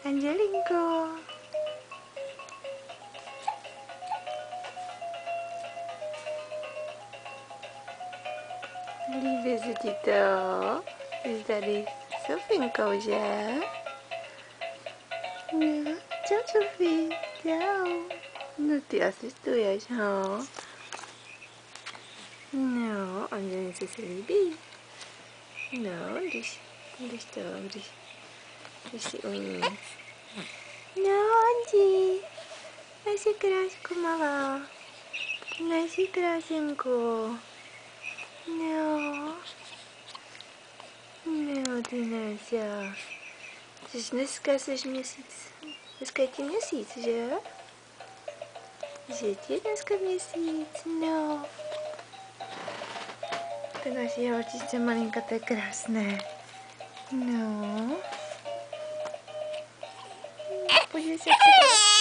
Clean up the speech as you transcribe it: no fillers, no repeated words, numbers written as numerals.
Angelinko. Líbí se ti to? Jsi tady s Sofinkou, že? No, čau Sofí, čau. No ty asistuješ, ho? No, Angelince se líbí. No, když si u ní. No, Anži, naši krášku malá, naši krásenku. No, ty Náša. Dneska jsi měsíc, dneska je ti měsíc, že? Že ti je dneska měsíc, no. To naši holčičce malinka, to je krásné. No. Podívej se, jak